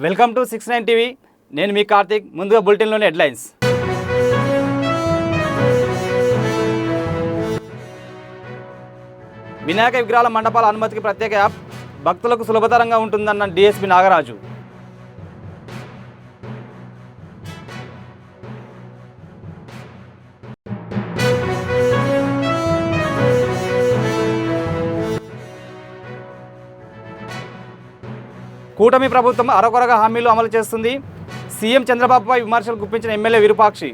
Welcome to 69 TV. నేను మీ కార్తిక్. ముందుగా బులెటిన్లోని headlines. Vinayaka విగ్రహాల మండపాల అనుమతికి ప్రత్యేక యాప్ భక్తులకు సులభతరంగా ఉంటుందన్న డిఎస్పీ నాగరాజు. కూటమి ప్రభుత్వం అరకొరగా హామీలు అమలు చేస్తుంది. సీఎం చంద్రబాబుపై విమర్శలు గుప్పించిన ఎమ్మెల్యే విరూపాక్షి.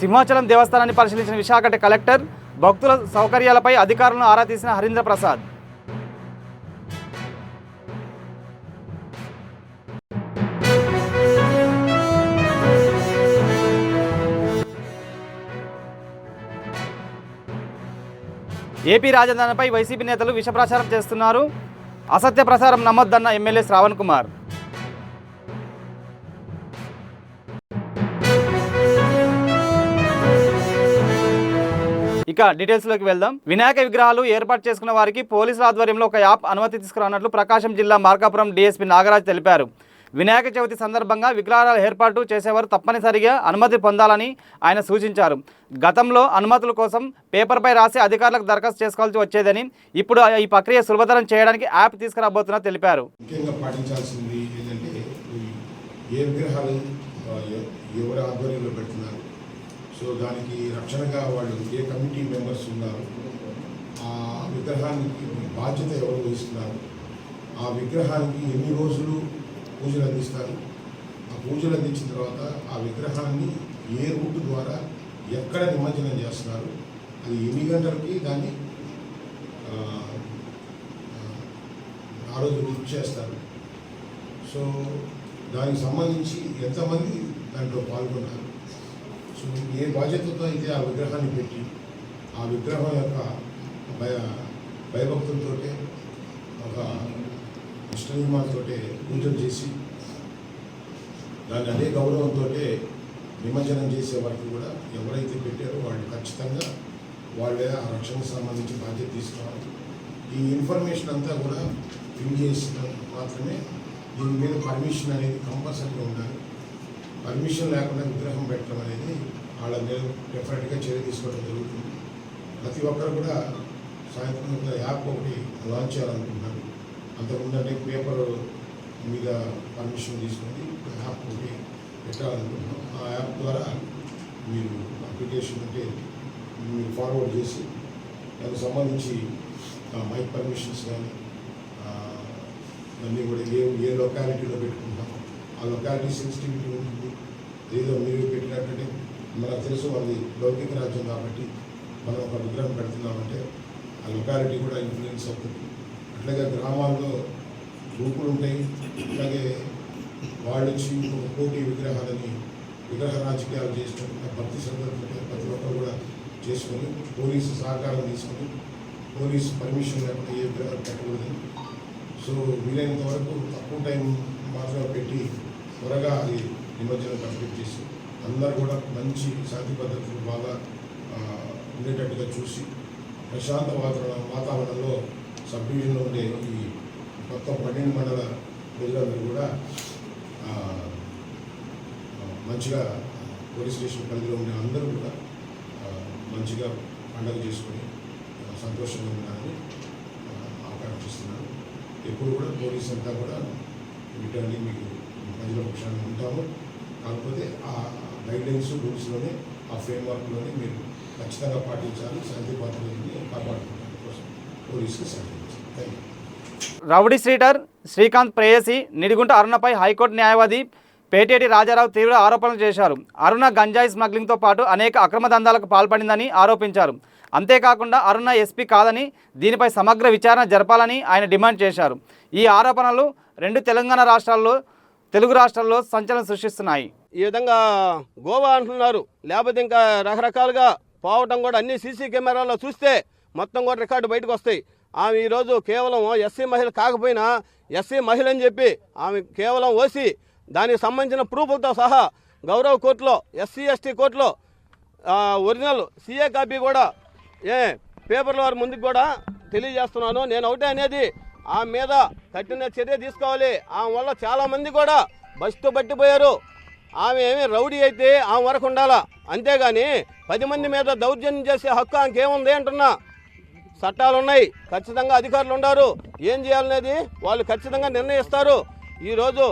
సింహాచలం దేవస్థానాన్ని పరిశీలించిన విశాఖ కలెక్టర్. భక్తుల సౌకర్యాలపై అధికారులను ఆరా తీసిన హరీంద్ర ప్రసాద్. ఏపీ రాజధానిపై వైసీపీ నేతలు విష ప్రచారం చేస్తున్నారు. అసత్య ప్రచారం నమ్మొద్దన్న ఎమ్మెల్యే శ్రావణ్ కుమార్. ఇక డీటెయిల్స్లోకి వెళ్దాం. వినాయక విగ్రహాలు ఏర్పాటు చేసుకున్న వారికి పోలీసుల ఆధ్వర్యంలో ఒక యాప్ అనుమతి తీసుకురానున్నట్లు ప్రకాశం జిల్లా మార్కాపురం డీఎస్పీ నాగరాజ్ తెలిపారు. వినాయక చవితి సందర్భంగా విగ్రహాల ఏర్పాటు చేసేవారు తప్పనిసరిగా అనుమతి పొందాలని ఆయన సూచించారు. గతంలో అనుమతుల కోసం పేపర్పై రాసి అధికారులకు దరఖాస్తు చేసుకోవాల్సి వచ్చేదని, ఇప్పుడు ఈ ప్రక్రియ సులభతరం చేయడానికి యాప్ తీసుకురాబోతున్నా తెలిపారు. ముఖ్యంగా పాటించాల్సింది ఏంటంటే ఏ విగ్రహాలు ఎవరి ఆధ్వర్యంలో పెడుతున్నారు, సో దానికి రక్షణగా వాళ్ళు ఏ కమిటీ మెంబర్స్ ఉన్నారు, ఆ విగ్రహానికి బాధ్యత ఎవరు వహిస్తున్నారు, ఆ విగ్రహానికి ఎన్ని రోజులు పూజలు అందిస్తారు, ఆ పూజలు అందించిన తర్వాత ఆ విగ్రహాన్ని ఏ రూట్ ద్వారా ఎక్కడ నిమజ్జనం చేస్తున్నారు, అది ఎన్ని గంటలకి దాన్ని ఆ రోజు బుక్ చేస్తారు, సో దానికి సంబంధించి ఎంతమంది దాంట్లో పాల్గొన్నారు, సో ఏ బాధ్యతతో అయితే ఆ విగ్రహాన్ని పెట్టి ఆ విగ్రహం యొక్క భయభక్తులతో ఒక ఇష్టనియమాలతో పూజలు చేసి దాన్ని అదే గౌరవంతో నిమజ్జనం చేసే వారికి కూడా ఎవరైతే పెట్టారో వాళ్ళు ఖచ్చితంగా వాళ్ళే ఆ రక్షణకు సంబంధించి బాధ్యత తీసుకోవాలి. ఈ ఇన్ఫర్మేషన్ అంతా కూడా ఫిల్ చేసిన మాత్రమే దీని మీద పర్మిషన్ అనేది కంపల్సరీగా ఉండాలి. పర్మిషన్ లేకుండా విగ్రహం పెట్టడం అనేది వాళ్ళ మీద డెఫినెట్గా చర్య తీసుకోవడం జరుగుతుంది. ప్రతి ఒక్కరు కూడా సాయంత్రం యాప్ ఒకటి లాంచ్ చేయాలనుకుంటున్నారు. అంతకుముందు అంటే పేపర్ మీద పర్మిషన్ తీసుకొని యాప్ ఒకటి పెట్టాలనుకుంటున్నాం. ఆ యాప్ ద్వారా మీరు అప్లికేషన్ అంటే మీరు ఫార్వర్డ్ చేసి దానికి సంబంధించి మైక్ పర్మిషన్స్ కానీ అన్నీ కూడా ఏ లొకాలిటీలో పెట్టుకుంటాం, ఆ లొకాలిటీ సెన్సిటివిటీ ఉంటుంది. ఏదో మీరు పెట్టినట్టే మనకు తెలుసు మనది లౌకిక రాజ్యం కాబట్టి మనం ఒక విగ్రహం పెడుతున్నామంటే ఆ లొకాలిటీ కూడా ఇన్ఫ్లుయెన్స్ అవుతుంది. అట్లాగే గ్రామాల్లో గ్రూపులు ఉంటాయి, అట్లాగే వాళ్ళు వచ్చి ఒక పోటీ విగ్రహాలని విగ్రహ రాజకీయాలు చేసినట్టు భక్తి శ్రద్ధలతో ప్రతి ఒక్కరు కూడా చేసుకొని పోలీసు సహకారం తీసుకొని పోలీసు పర్మిషన్ లేకుండా ఏ విగ్రహాలు పెట్టకూడదని, సో వీలైనంత వరకు తక్కువ టైం మాత్రమే పెట్టి త్వరగా అది నిమజ్జనం కంప్లీట్ చేసి అందరూ కూడా మంచి శాంతి పద్ధతులు బాగా ఉండేటట్టుగా చూసి ప్రశాంత వాతావరణంలో సబ్ డివిజన్లో ఉండే ఈ మొత్తం 12 మండల ప్రజలందరూ కూడా మంచిగా పోలీస్ స్టేషన్ పరిధిలో ఉండే అందరూ కూడా మంచిగా పండుగ చేసుకొని సంతోషంగా ఉండాలని ఆకాంక్షిస్తున్నాను. ఎప్పుడు కూడా పోలీస్ అంతా కూడా వీటన్ని మీకు ప్రజల పక్షాన్ని ఉంటాము. కాకపోతే ఆ గైడ్లైన్స్ రూల్స్లోనే ఆ ఫ్రేమ్వర్క్లోనే మీరు ఖచ్చితంగా పాటించాలి. శాంతి భద్రతని కాపాడుకోవడం కోసం పోలీసుకి సహకరించాలి. Thank you. రౌడీ శ్రీటర్ శ్రీకాంత్ ప్రేయసి నిడిగుంట అరుణపై హైకోర్టు న్యాయవాది పేటేటి రాజారావు తీవ్ర ఆరోపణలు చేశారు. అరుణ గంజాయి స్మగ్లింగ్తో పాటు అనేక అక్రమ దందాలకు పాల్పడిందని ఆరోపించారు. అంతేకాకుండా అరుణ ఎస్పీ కాదని దీనిపై సమగ్ర విచారణ జరపాలని ఆయన డిమాండ్ చేశారు. ఈ ఆరోపణలు తెలుగు రాష్ట్రాల్లో సంచలనం సృష్టిస్తున్నాయి. ఈ విధంగా గోవా అంటున్నారు, లేకపోతే ఇంకా రకరకాలుగా పోవటం కూడా అన్ని సీసీ కెమెరాల్లో చూస్తే మొత్తం కూడా రికార్డు బయటకు వస్తాయి. ఆమె ఈరోజు కేవలం ఎస్సీ మహిళ కాకపోయినా ఎస్సీ మహిళ అని చెప్పి ఆమె కేవలం ఓసీ దానికి సంబంధించిన ప్రూఫ్లతో సహా గౌరవ కోర్టులో ఎస్సీ ఎస్టీ కోర్టులో ఒరిజినల్ సీఏ కాపీ కూడా పేపర్ల వారి ముందుకు కూడా తెలియజేస్తున్నాను. నేను ఒకటే అనేది, ఆమె మీద కఠిన చర్య తీసుకోవాలి. ఆమె వల్ల చాలామంది కూడా బస్తో పట్టిపోయారు. ఆమె ఏమి రౌడీ అయితే ఆమె వరకు ఉండాలా, అంతేగాని 10 మంది మీద దౌర్జన్యం చేసే హక్కు ఆమెకేముంది అంటున్నా. చట్టాలు ఉన్నాయి, ఖచ్చితంగా అధికారులు ఉన్నారు, ఏం చేయాలనేది వాళ్ళు ఖచ్చితంగా నిర్ణయిస్తారు. ఈరోజు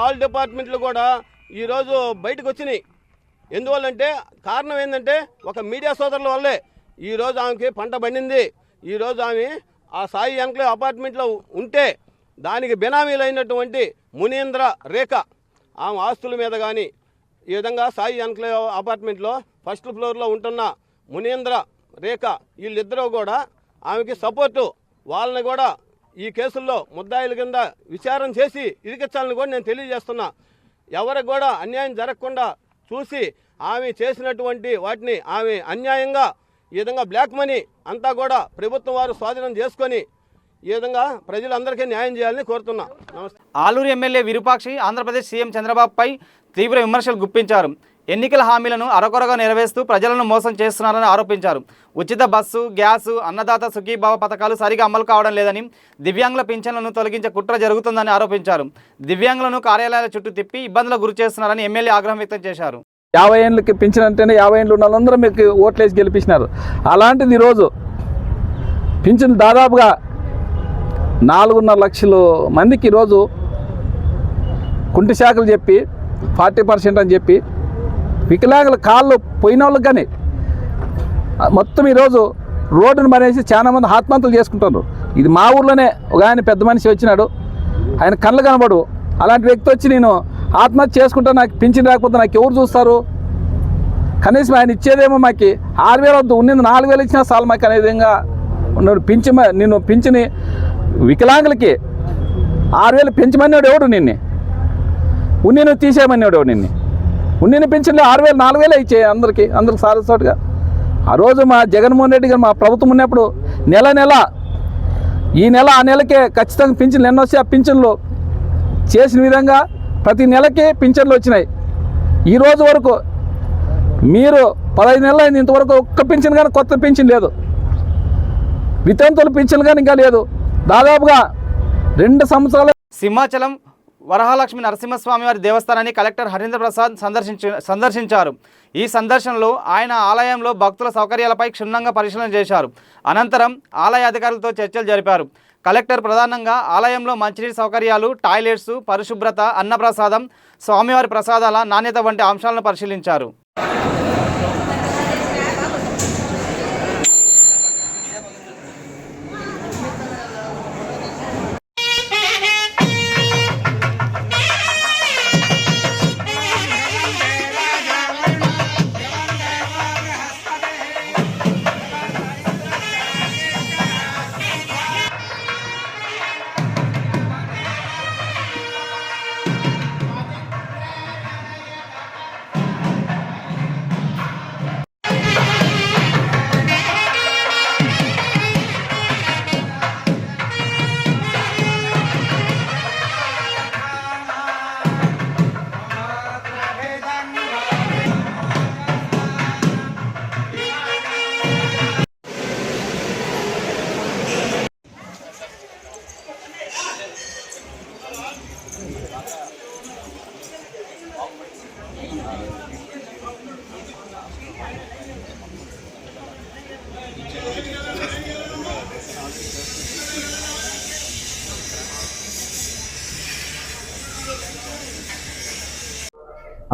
ఆల్ డిపార్ట్మెంట్లు కూడా ఈరోజు బయటకు వచ్చినాయి. ఎందువల్లంటే కారణం ఏంటంటే ఒక మీడియా సోదరుల వల్లే ఈరోజు ఆమెకి పంట పండింది. ఈరోజు ఆమె ఆ సాయి ఎన్క్లేవ్ అపార్ట్మెంట్లో ఉంటే దానికి బినామీలైనటువంటి మునీంద్ర రేఖ ఆమె ఆస్తుల మీద కానీ, ఈ విధంగా సాయి ఎన్క్లేవ్ అపార్ట్మెంట్లో ఫస్ట్ ఫ్లోర్లో ఉంటున్న మునీంద్ర రేఖ వీళ్ళిద్దరూ కూడా ఆమెకి సపోర్టు. వాళ్ళని కూడా ఈ కేసుల్లో ముద్దాయిల కింద విచారణ చేసి ఇరికించాలని కూడా నేను తెలియజేస్తున్నా. ఎవరికి కూడా అన్యాయం జరగకుండా చూసి ఆమె చేసినటువంటి వాటిని ఆమె అన్యాయంగా ఈ విధంగా బ్లాక్ మనీ అంతా కూడా ప్రభుత్వం వారు స్వాధీనం చేసుకొని ఈ విధంగా ప్రజలందరికీ న్యాయం చేయాలని కోరుతున్నా. నమస్తే. ఆలూరు ఎమ్మెల్యే విరూపాక్షి ఆంధ్రప్రదేశ్ సీఎం చంద్రబాబుపై తీవ్ర విమర్శలు గుప్పించారు. ఎన్నికల హామీలను అరకొరగా నెరవేరుస్తూ ప్రజలను మోసం చేస్తున్నారని ఆరోపించారు. ఉచిత బస్సు, గ్యాసు, అన్నదాత సుఖీభావ పథకాలు సరిగా అమలు కావడం లేదని, దివ్యాంగుల పింఛన్లను తొలగించే కుట్ర జరుగుతుందని ఆరోపించారు. దివ్యాంగులను కార్యాలయాల చుట్టూ తిప్పి ఇబ్బందులకు గురి చేస్తున్నారని ఎమ్మెల్యే ఆగ్రహం వ్యక్తం చేశారు. 50 ఏళ్ళకి పింఛన్ అంటేనే 50 ఏళ్ళు ఉన్న వాళ్ళందరూ మీకు ఓట్లేసి గెలిపించినారు. అలాంటిది ఈరోజు పింఛన్ దాదాపుగా 4.5 లక్షల మందికి ఈరోజు కుంటి శాఖలు చెప్పి 40% అని చెప్పి వికలాంగుల కాళ్ళు పోయిన వాళ్ళకి కానీ మొత్తం ఈరోజు రోడ్డును మనేసి చాలామంది ఆత్మహత్యలు చేసుకుంటున్నారు. ఇది మా ఊర్లోనే ఒక ఆయన పెద్ద మనిషి వచ్చినాడు, ఆయన కళ్ళు కనబడు. అలాంటి వ్యక్తి వచ్చి నేను ఆత్మహత్య చేసుకుంటా, నాకు పింఛన్ రాకపోతే నాకు ఎవరు చూస్తారు, కనీసం ఆయన ఇచ్చేదేమో మాకు 6,000 వద్దు, ఉన్నది 4,000 ఇచ్చినా చాలు మాకు అనే విధంగా ఉన్నాడు. నేను పింఛని వికలాంగులకి 6,000 పెంచమన్నాడు ఎవడు, నిన్ను ఉన్నిని తీసేయమన్నాడు ఎవడు, నిన్ను ఉన్నిని పింఛన్లు 6,000 4,000 ఇచ్చాయి అందరికి సారసోటుగా. ఆ రోజు మా జగన్మోహన్ రెడ్డి గారు మా ప్రభుత్వం ఉన్నప్పుడు నెల ఈ నెల ఆ నెలకే ఖచ్చితంగా పింఛన్లు ఎన్నో వచ్చి ఆ పింఛన్లు చేసిన విధంగా ప్రతి నెలకి పింఛన్లు వచ్చినాయి. ఈ రోజు వరకు మీరు 15 నెలలు అయింది, ఇంతవరకు ఒక్క పింఛన్ కానీ కొత్త పింఛన్ లేదు. వితంతుల పింఛన్ కానీ ఇంకా లేదు. దాదాపుగా 2 సంవత్సరాలు. సింహాచలం వరహాలక్ష్మి నరసింహస్వామి వారి దేవస్థానాన్ని కలెక్టర్ హరీంద్ర ప్రసాద్ సందర్శించారు. ఈ సందర్శనలో ఆయన ఆలయంలో భక్తుల సౌకర్యాలపై క్షుణ్ణంగా పరిశీలన చేశారు. అనంతరం ఆలయ అధికారులతో చర్చలు జరిపారు. కలెక్టర్ ప్రధానంగా ఆలయంలో మంచినీటి సౌకర్యాలు, టాయిలెట్స్, పరిశుభ్రత, అన్నప్రసాదం, స్వామివారి ప్రసాదాల నాణ్యత వంటి అంశాలను పరిశీలించారు.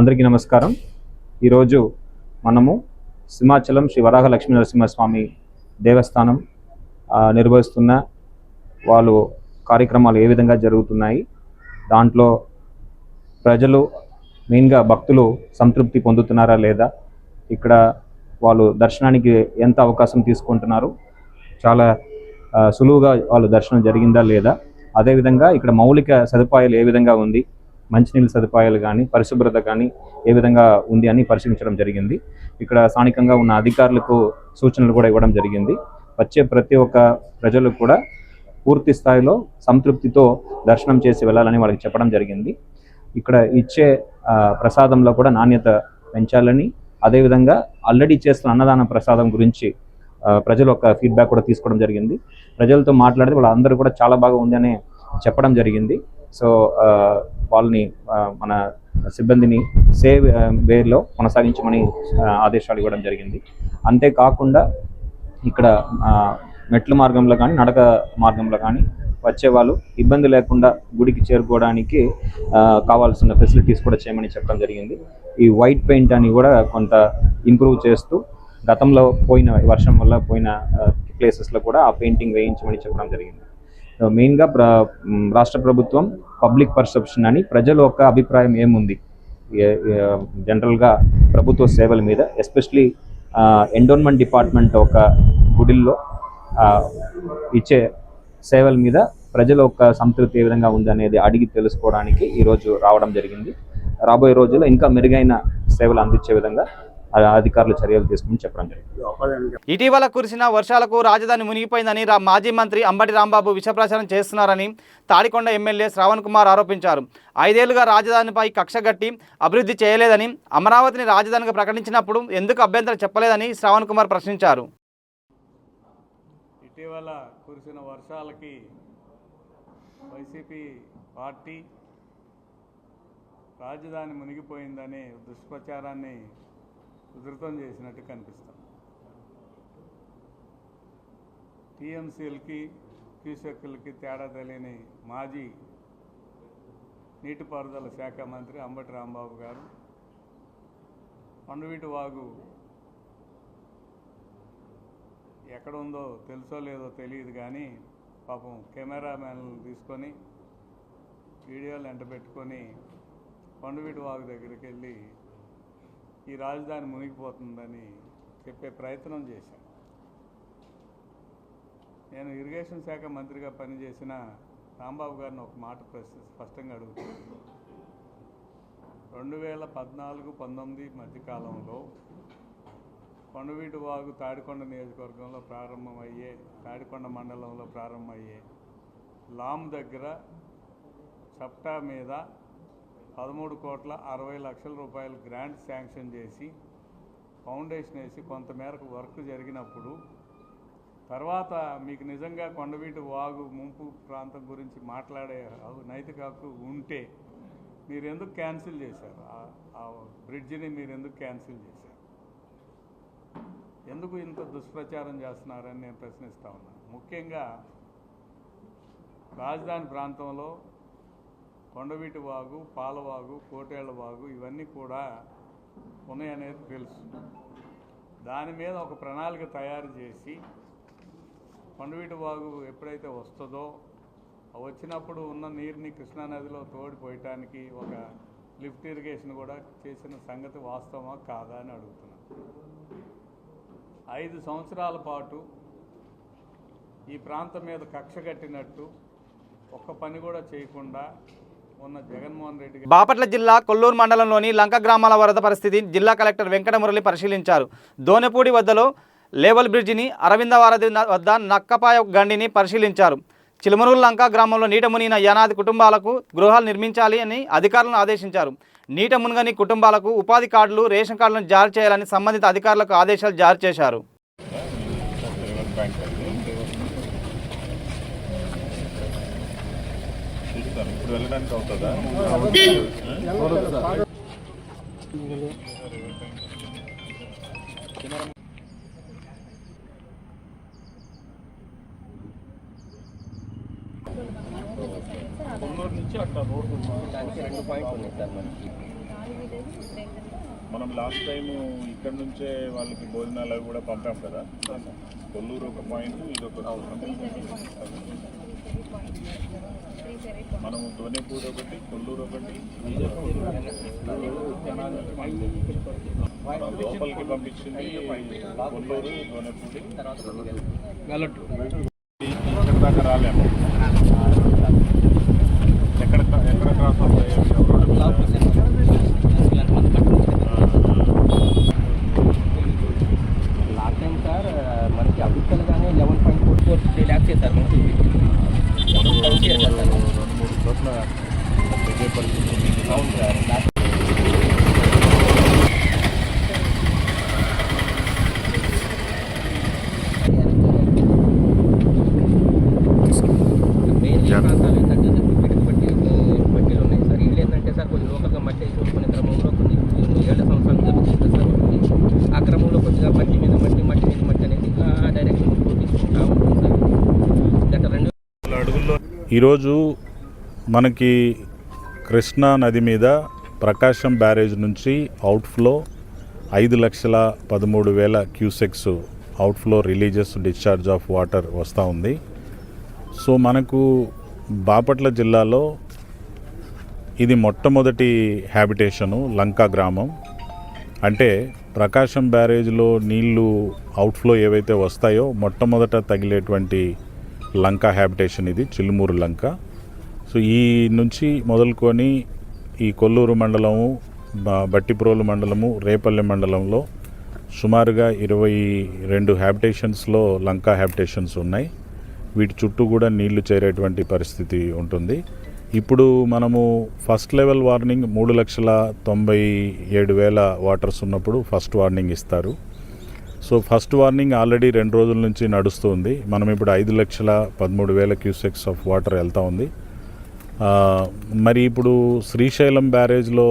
అందరికీ నమస్కారం. ఈరోజు మనము సింహాచలం శ్రీ వరాహ లక్ష్మీ నరసింహస్వామి దేవస్థానం నిర్వహిస్తున్న వాళ్ళు కార్యక్రమాలు ఏ విధంగా జరుగుతున్నాయి, దాంట్లో ప్రజలు మెయిన్గా భక్తులు సంతృప్తి పొందుతున్నారా లేదా, ఇక్కడ వాళ్ళు దర్శనానికి ఎంత అవకాశం తీసుకుంటున్నారు, చాలా సులువుగా వాళ్ళు దర్శనం జరిగిందా లేదా, అదేవిధంగా ఇక్కడ మౌలిక సదుపాయాలు ఏ విధంగా ఉంది, మంచినీళ్ళ సదుపాయాలు కానీ పరిశుభ్రత కానీ ఏ విధంగా ఉంది అని పరిశీలించడం జరిగింది. ఇక్కడ స్థానికంగా ఉన్న అధికారులకు సూచనలు కూడా ఇవ్వడం జరిగింది. వచ్చే ప్రతి ఒక్క ప్రజలు కూడా పూర్తి స్థాయిలో సంతృప్తితో దర్శనం చేసి వెళ్ళాలని వాళ్ళకి చెప్పడం జరిగింది. ఇక్కడ ఇచ్చే ప్రసాదంలో కూడా నాణ్యత పెంచాలని, అదేవిధంగా ఆల్రెడీ చేస్తున్న అన్నదాన ప్రసాదం గురించి ప్రజలు ఒక ఫీడ్బ్యాక్ కూడా తీసుకోవడం జరిగింది. ప్రజలతో మాట్లాడితే వాళ్ళందరూ కూడా చాలా బాగా ఉందని చెప్పడం జరిగింది. సో వాళ్ళని మన సిబ్బందిని సేవ్ వేలో కొనసాగించమని ఆదేశాలు ఇవ్వడం జరిగింది. అంతేకాకుండా ఇక్కడ మెట్ల మార్గంలో కానీ నడక మార్గంలో కానీ వచ్చేవాళ్ళు ఇబ్బంది లేకుండా గుడికి చేరుకోవడానికి కావాల్సిన ఫెసిలిటీస్ కూడా చేయమని చెప్పడం జరిగింది. ఈ వైట్ పెయింట్ అని కూడా కొంత ఇంప్రూవ్ చేస్తూ గతంలో పోయిన వర్షం వల్ల పోయిన ప్లేసెస్లో కూడా ఆ పెయింటింగ్ వేయించమని చెప్పడం జరిగింది. మెయిన్గా రాష్ట్ర ప్రభుత్వం పబ్లిక్ పర్సెప్షన్ అని ప్రజల యొక్క అభిప్రాయం ఏముంది జనరల్గా ప్రభుత్వ సేవల మీద, ఎస్పెషలీ ఎండోన్మెంట్ డిపార్ట్మెంట్ ఒక గుడిల్లో ఇచ్చే సేవల మీద ప్రజల యొక్క సంతృప్తి ఏ విధంగా ఉందనేది అడిగి తెలుసుకోవడానికి ఈరోజు రావడం జరిగింది. రాబోయే రోజుల్లో ఇంకా మెరుగైన సేవలు అందించే విధంగా అధికారులు చర్యలు తీసుకుని చెప్పడం జరిగింది. ఇటీవల కురిసిన వర్షాలకు రాజధాని మునిగిపోయిందని మాజీ మంత్రి అంబటి రాంబాబు విషప్రచారం చేస్తున్నారని తాడికొండ ఎమ్మెల్యే శ్రావణ్ కుమార్ ఆరోపించారు. 5 ఏళ్లుగా రాజధానిపై కక్షగట్టి అభివృద్ధి చేయలేదని, అమరావతిని రాజధానిగా ప్రకటించినప్పుడు ఎందుకు అభ్యంతరం చెప్పలేదని శ్రావణ్ కుమార్ ప్రశ్నించారు. ఇటీవల కురిసిన వర్షాలకి వైసీపీ పార్టీ రాజధాని మునిగిపోయిందనే దుష్ప్రచారాన్ని ఉధృతం చేసినట్టు కనిపిస్తుంది. టీఎంసీలకి క్యూసెక్కులకి తేడా తెలియని మాజీ నీటిపారుదల శాఖ మంత్రి అంబటి రాంబాబు గారు కొండవీటి వాగు ఎక్కడ ఉందో తెలుసో లేదో తెలియదు కానీ పాపం కెమెరామ్యాన్లు తీసుకొని వీడియోలు ఎంటబెట్టుకొని కొండవీటి వాగు దగ్గరికి వెళ్ళి ఈ రాజధాని మునిగిపోతుందని చెప్పే ప్రయత్నం చేశాను. నేను ఇరిగేషన్ శాఖ మంత్రిగా పనిచేసిన రాంబాబు గారిని ఒక మాట స్పష్టంగా అడుగుతున్నాను. 2014-19 మధ్యకాలంలో కొండవీటి వాగు తాడికొండ నియోజకవర్గంలో ప్రారంభమయ్యే, తాడికొండ మండలంలో ప్రారంభమయ్యే లామ్ దగ్గర చప్టా మీద 13,60,00,000 రూపాయలు గ్రాంట్ శాంక్షన్ చేసి ఫౌండేషన్ వేసి కొంతమేరకు వర్క్ జరిగినప్పుడు తర్వాత మీకు నిజంగా కొండవీటి వాగు ముంపు ప్రాంతం గురించి మాట్లాడే నైతిక హక్కు ఉంటే మీరు ఎందుకు క్యాన్సిల్ చేశారు? ఆ బ్రిడ్జిని మీరు ఎందుకు క్యాన్సిల్ చేశారు? ఎందుకు ఇంత దుష్ప్రచారం చేస్తున్నారని నేను ప్రశ్నిస్తా ఉన్నాను. ముఖ్యంగా రాజధాని ప్రాంతంలో కొండవీటి వాగు, పాలవాగు, కోటేళ్ల వాగు ఇవన్నీ కూడా ఉన్నాయనేది తెలుసు. దాని మీద ఒక ప్రణాళిక తయారు చేసి కొండవీటి వాగు ఎప్పుడైతే వస్తుందో వచ్చినప్పుడు ఉన్న నీరుని కృష్ణానదిలో తోడిపోయటానికి ఒక లిఫ్ట్ ఇరిగేషన్ కూడా చేసిన సంగతి వాస్తవమా కాదా అని అడుగుతున్నాను. 5 సంవత్సరాల పాటు ఈ ప్రాంతం మీద కక్ష కట్టినట్టు ఒక్క పని కూడా చేయకుండా ఉన్న జగన్మోహన్ రెడ్డి బాపట్ల జిల్లా కొల్లూరు మండలంలోని లంక గ్రామాల వరద పరిస్థితి జిల్లా కలెక్టర్ వెంకటమురళి పరిశీలించారు. దోనెపూడి వద్దలో లేవల్ బ్రిడ్జిని, అరవిందవారధి వద్ద నక్కపాయ గండిని పరిశీలించారు. చిలుమనూరు లంక గ్రామంలో నీట మునిగిన యానాది కుటుంబాలకు గృహాలు నిర్మించాలి అని అధికారులను ఆదేశించారు. నీట మునగని కుటుంబాలకు ఉపాధి కార్డులు, రేషన్ కార్డులను జారీ చేయాలని సంబంధిత అధికారులకు ఆదేశాలు జారీ చేశారు. ఇప్పుడు వెళ్ళడానికి అవుతుందా? మనం లాస్ట్ టైము ఇక్కడ నుంచే వాళ్ళకి భోజనాలు అవి కూడా పంపాం కదా. కొల్లూరు ఒక పాయింట్, ఇదొక మనము దోనేపూడి ఒకటి, కొల్లూరు ఒకటి, లోపలికి పంపించింది కొల్లూరు, దోనేపూడి, ఇక్కడ దాకా రాలేము. ఎక్కడ క్రాస్ అవుతాయి? లాస్ట్ టైం సార్ మనకి అభిప్రాయంగానే 11.44 ల్యాక్స్ చేశారు. మనకి 2-3 చోట్ల పరిస్థితి ఆ క్రమంలో కొద్దిగా మట్టి మీద మట్టి అనేది ఆ డైరెక్షన్ ఫ్లో తీసుకుంటా ఉంటుంది సార్. గత 2 అడుగుల్లో ఈరోజు మనకి కృష్ణా నది మీద ప్రకాశం బ్యారేజ్ నుంచి outflow 5,13,000 cusecs outflow releases discharge of water వస్తూ ఉంది. సో మనకు బాపట్ల జిల్లాలో ఇది మొట్టమొదటి హ్యాబిటేషను లంకా గ్రామం. అంటే ప్రకాశం బ్యారేజ్లో నీళ్లు అవుట్ఫ్లో ఏవైతే వస్తాయో మొట్టమొదట తగిలేటువంటి లంకా హ్యాబిటేషన్ ఇది, చిలుమూరు లంక. సో ఈ నుంచి మొదలుకొని ఈ కొల్లూరు మండలము, బట్టిప్రోలు మండలము, రేపల్లె మండలంలో సుమారుగా 22 హ్యాబిటేషన్స్లో లంకా హ్యాబిటేషన్స్ ఉన్నాయి. వీటి చుట్టూ కూడా నీళ్లు చేరేటువంటి పరిస్థితి ఉంటుంది. ఇప్పుడు మనము ఫస్ట్ లెవెల్ వార్నింగ్ 3,97,000 వాటర్స్ ఉన్నప్పుడు ఫస్ట్ వార్నింగ్ ఇస్తారు. సో ఫస్ట్ వార్నింగ్ ఆల్రెడీ 2 రోజుల నుంచి నడుస్తుంది. మనం ఇప్పుడు 5,13,000 క్యూసెక్స్ ఆఫ్ వాటర్ వెళ్తూ ఉంది. మరి ఇప్పుడు శ్రీశైలం బ్యారేజ్లో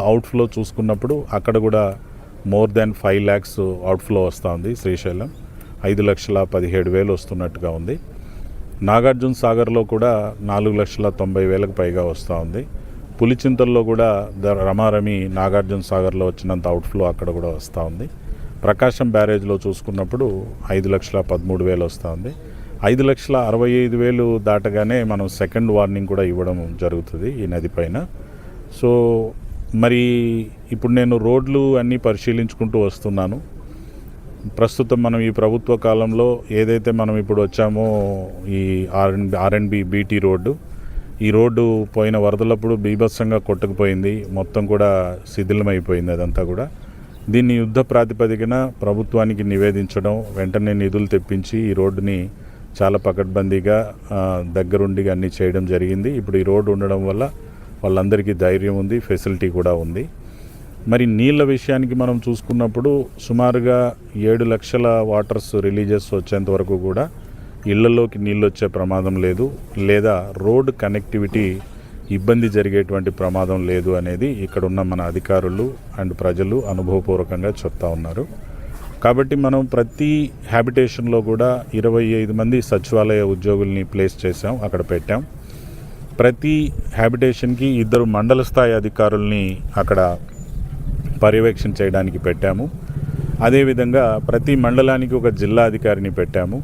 అవుట్ఫ్లో చూసుకున్నప్పుడు అక్కడ కూడా మోర్ దాన్ 5 lakhs అవుట్ఫ్లో వస్తూ ఉంది. శ్రీశైలం 5,17,000 వస్తున్నట్టుగా ఉంది. నాగార్జున సాగర్లో కూడా 4,90,000 పైగా వస్తూ ఉంది. పులిచింతల్లో కూడా రమారమి నాగార్జున సాగర్లో వచ్చినంత అవుట్ఫ్లో అక్కడ కూడా వస్తూ ఉంది. ప్రకాశం బ్యారేజ్లో చూసుకున్నప్పుడు 5,13,000 వస్తూ ఉంది. 5,65,000 దాటగానే మనం సెకండ్ వార్నింగ్ కూడా ఇవ్వడం జరుగుతుంది ఈ నది పైన. సో మరి ఇప్పుడు నేను రోడ్లు అన్నీ పరిశీలించుకుంటూ వస్తున్నాను. ప్రస్తుతం మనం ఈ ప్రభుత్వ కాలంలో ఏదైతే మనం ఇప్పుడు వచ్చామో ఈ ఆర్ఎన్బి బీటీ రోడ్డు, ఈ రోడ్డు పోయిన వరదలప్పుడు బీభత్సంగా కొట్టుకుపోయింది, మొత్తం కూడా శిథిలమైపోయింది అదంతా కూడా. దీన్ని యుద్ధ ప్రాతిపదికన ప్రభుత్వానికి నివేదించడం, వెంటనే నిధులు తెప్పించి ఈ రోడ్డుని చాలా పకడ్బందీగా దగ్గరుండి అన్నీ చేయడం జరిగింది. ఇప్పుడు ఈ రోడ్డు ఉండడం వల్ల వాళ్ళందరికీ ధైర్యం ఉంది, ఫెసిలిటీ కూడా ఉంది. మరి నీళ్ళ విషయానికి మనం చూసుకున్నప్పుడు సుమారుగా 7 లక్షల వాటర్స్ రిలీజెస్ వచ్చేంత వరకు కూడా ఇళ్లలోకి నీళ్ళు వచ్చే ప్రమాదం లేదు, లేదా రోడ్ కనెక్టివిటీ ఇబ్బంది జరిగేటువంటి ప్రమాదం లేదు అనేది ఇక్కడ ఉన్న మన అధికారులు అండ్ ప్రజలు అనుభవపూర్వకంగా చెప్తా ఉన్నారు. కాబట్టి మనం ప్రతి హ్యాబిటేషన్లో కూడా 25 మంది సచివాలయ ఉద్యోగుల్ని ప్లేస్ చేసాం, అక్కడ పెట్టాం. ప్రతి హ్యాబిటేషన్కి 2 మండల స్థాయి అధికారుల్ని అక్కడ పర్యవేక్షణ చేయడానికి పెట్టాము. అదేవిధంగా ప్రతి మండలానికి ఒక జిల్లా అధికారిని పెట్టాము.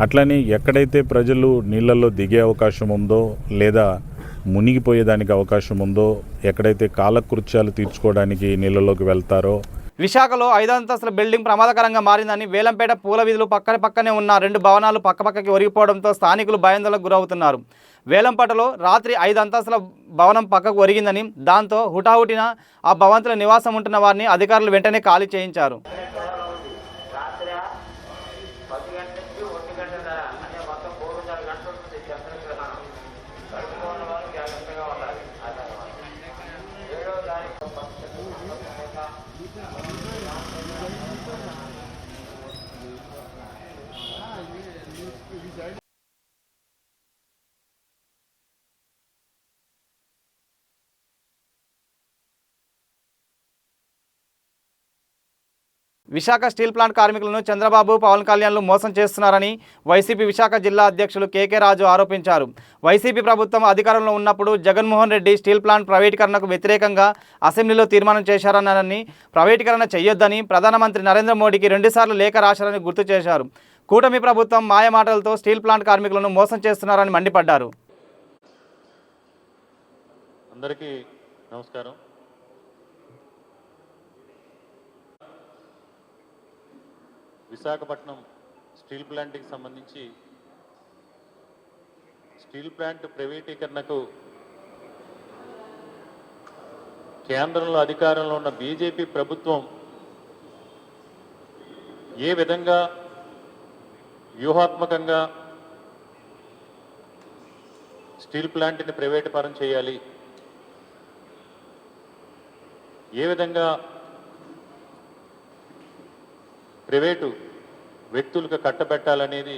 అట్లనే ఎక్కడైతే ప్రజలు నీళ్ళల్లో దిగే అవకాశం ఉందో, లేదా మునిగిపోయేదానికి అవకాశం ఉందో, ఎక్కడైతే కాలకృత్యాలు తీర్చుకోవడానికి నీళ్ళలోకి వెళ్తారో. విశాఖలో 5 అంతస్తుల బిల్డింగ్ ప్రమాదకరంగా మారిందని వేలంపేట పూల వీధులు పక్కనే ఉన్న 2 భవనాలు పక్కపక్కకి ఒరిగిపోవడంతో స్థానికులు భయాందోళనకు గురవుతున్నారు. వేలంపేటలో రాత్రి 5 అంతస్తుల భవనం పక్కకు ఒరిగిందని, దాంతో హుటాహుటిన ఆ భవంతుల నివాసం ఉంటున్న వారిని అధికారులు వెంటనే ఖాళీ చేయించారు. విశాఖ స్టీల్ ప్లాంట్ కార్మికులను చంద్రబాబు, పవన్ కళ్యాణ్లు మోసం చేస్తున్నారని వైసీపీ విశాఖ జిల్లా అధ్యక్షులు కేకే రాజు ఆరోపించారు. వైసీపీ ప్రభుత్వం అధికారంలో ఉన్నప్పుడు జగన్మోహన్ రెడ్డి స్టీల్ ప్లాంట్ ప్రైవేటీకరణకు వ్యతిరేకంగా అసెంబ్లీలో తీర్మానం చేశారన్నారని, ప్రైవేటీకరణ చేయొద్దని ప్రధానమంత్రి నరేంద్ర మోడీకి 2 సార్లు లేఖ రాశారని గుర్తు చేశారు. కూటమి ప్రభుత్వం మాయమాటలతో స్టీల్ ప్లాంట్ కార్మికులను మోసం చేస్తున్నారని మండిపడ్డారు. అందరికీ నమస్కారం. విశాఖపట్నం స్టీల్ ప్లాంట్కి సంబంధించి స్టీల్ ప్లాంట్ ప్రైవేటీకరణకు కేంద్రంలో అధికారంలో ఉన్న బీజేపీ ప్రభుత్వం ఏ విధంగా వ్యూహాత్మకంగా స్టీల్ ప్లాంట్ని ప్రైవేటు పరం చేయాలి, ఏ విధంగా ప్రైవేటు వ్యక్తులకు కట్టబెట్టాలనేది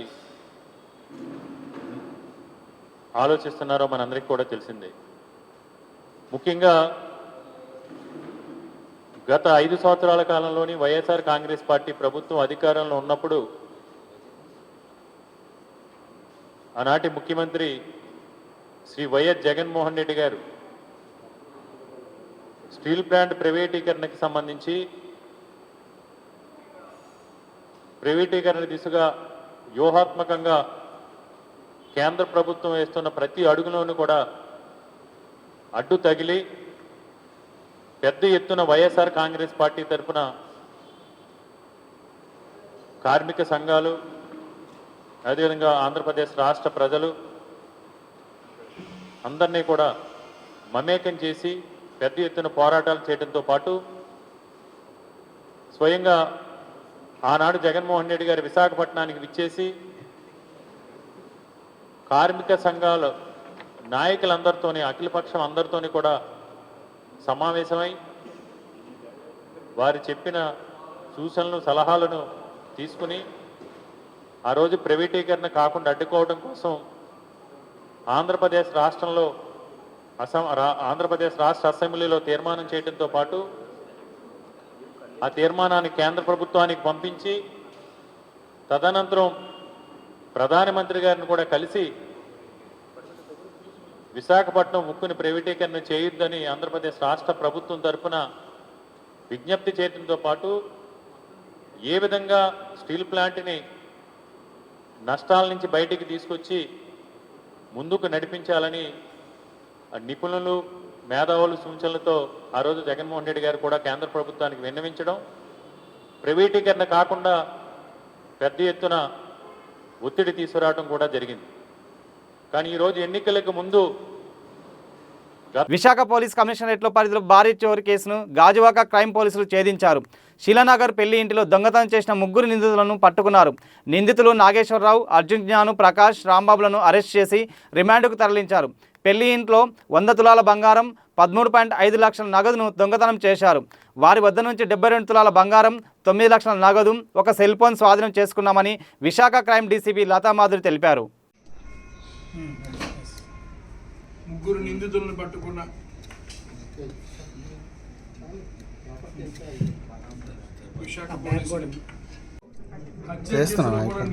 ఆలోచిస్తున్నారో మనందరికీ కూడా తెలిసిందే. ముఖ్యంగా గత 5 సంవత్సరాల కాలంలోని వైఎస్ఆర్ కాంగ్రెస్ పార్టీ ప్రభుత్వం అధికారంలో ఉన్నప్పుడు ఆనాటి ముఖ్యమంత్రి శ్రీ వైఎస్ జగన్మోహన్ రెడ్డి గారు స్టీల్ ప్లాంట్ ప్రైవేటీకరణకి సంబంధించి ప్రైవేటీకరణ దిశగా వ్యూహాత్మకంగా కేంద్ర ప్రభుత్వం వేస్తున్న ప్రతి అడుగులోనూ కూడా అడ్డు తగిలి పెద్ద ఎత్తున వైఎస్ఆర్ కాంగ్రెస్ పార్టీ తరఫున కార్మిక సంఘాలు అదేవిధంగా ఆంధ్రప్రదేశ్ రాష్ట్ర ప్రజలు అందరినీ కూడా మమేకం చేసి పెద్ద ఎత్తున పోరాటాలు చేయడంతో పాటు స్వయంగా ఆనాడు జగన్మోహన్ రెడ్డి గారు విశాఖపట్నానికి విచ్చేసి కార్మిక సంఘాల నాయకులందరితోని అఖిలపక్షం అందరితోని కూడా సమావేశమై వారు చెప్పిన సూచనలు సలహాలను తీసుకుని ఆ రోజు ప్రైవేటీకరణ కాకుండా అడ్డుకోవడం కోసం ఆంధ్రప్రదేశ్ రాష్ట్రంలో ఆంధ్రప్రదేశ్ రాష్ట్ర అసెంబ్లీలో తీర్మానం చేయడంతో పాటు ఆ తీర్మానాన్ని కేంద్ర ప్రభుత్వానికి పంపించి తదనంతరం ప్రధానమంత్రి గారిని కూడా కలిసి విశాఖపట్నం ఉక్కుని ప్రైవేటీకరణ చేయొద్దని ఆంధ్రప్రదేశ్ రాష్ట్ర ప్రభుత్వం తరఫున విజ్ఞప్తి చేయడంతో పాటు ఏ విధంగా స్టీల్ ప్లాంట్ని నష్టాల నుంచి బయటికి తీసుకొచ్చి ముందుకు నడిపించాలని నిపుణులు మేధావులు సూచనలతో ఆ రోజు జగన్మోహన్ రెడ్డి గారు కూడా కేంద్ర ప్రభుత్వానికి విన్నవించడం, ప్రైవేటీకరణ కాకుండా పెద్ద ఎత్తున ఒత్తిడి తీసుకురావడం కూడా జరిగింది. కానీ ఈరోజు ఎన్నికలకు ముందు విశాఖ పోలీస్ కమిషనరేట్లో పరిధిలో భారీ చోరీ కేసును గాజువాక క్రైమ్ పోలీసులు ఛేదించారు. శీలానగర్ పెళ్లి ఇంటిలో దొంగతనం చేసిన 3 నిందితులను పట్టుకున్నారు. నిందితులు నాగేశ్వరరావు, అర్జున్ జ్ఞాను, ప్రకాష్, రాంబాబులను అరెస్ట్ చేసి రిమాండ్కు తరలించారు. పెళ్లి ఇంట్లో 100 తులాల బంగారం, 13.5 లక్షల నగదును దొంగతనం చేశారు. వారి వద్ద నుంచి 72 తులాల బంగారం, 9 లక్షల నగదు, ఒక సెల్ ఫోన్ స్వాధీనం చేసుకున్నామని విశాఖ క్రైమ్ డీసీపీ లతామాధురి తెలిపారు. 3 నిందితులను పట్టుకున్న విశాఖ పోలీసులు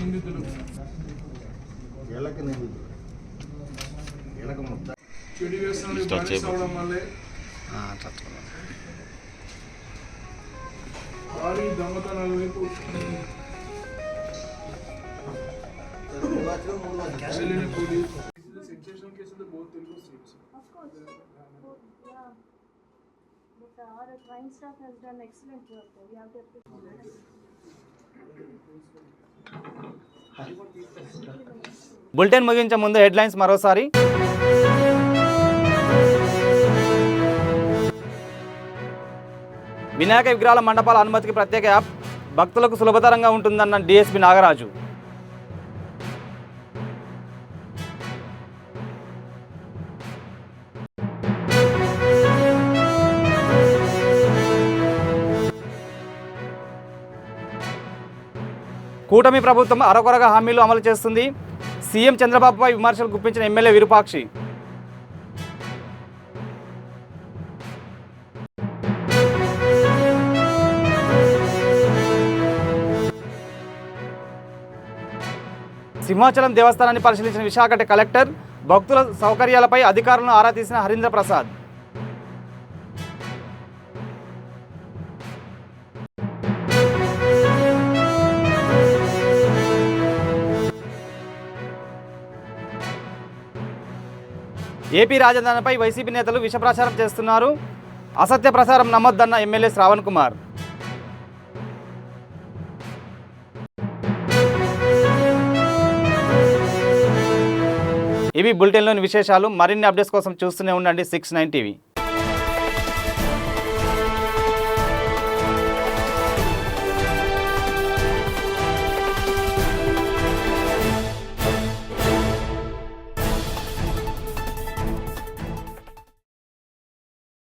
నిందితులు చెడు వ్యసనాలు బానిసవడం వల్లే భారీ దొంగతనాల వైపు వెళ్ళిన police sensational case in the both Telugu states. Of course. Both, yeah. But our crime staff has done excellent work. We have to appreciate. Bulletin ముగించే ముందు హెడ్లైన్స్ మరోసారి. వినాయక విగ్రహాల మండపాల అనుమతికి ప్రత్యేక యాప్ భక్తులకు సులభతరంగా ఉంటుందన్న డీఎస్పీ నాగరాజు. కూటమి ప్రభుత్వం అరకొరగా హామీలు అమలు చేస్తుంది. సీఎం చంద్రబాబుపై విమర్శలు గుప్పించిన ఎమ్మెల్యే విరూపాక్షి. సింహాచలం దేవస్థానాన్ని పరిశీలించిన విశాఖ కలెక్టర్. భక్తుల సౌకర్యాలపై అధికారులను ఆరా తీసిన హరీంద్ర ప్రసాద్. ఏపీ రాజధానిపై వైసీపీ నేతలు విష ప్రచారం చేస్తున్నారు. అసత్య ప్రచారం నమ్మొద్దన్న ఎమ్మెల్యే శ్రావణ్ కుమార్. ఇవి బులెటిన్లోని విశేషాలు. మరిన్ని అప్డేట్స్ కోసం చూస్తూనే ఉండండి 69 టీవీ.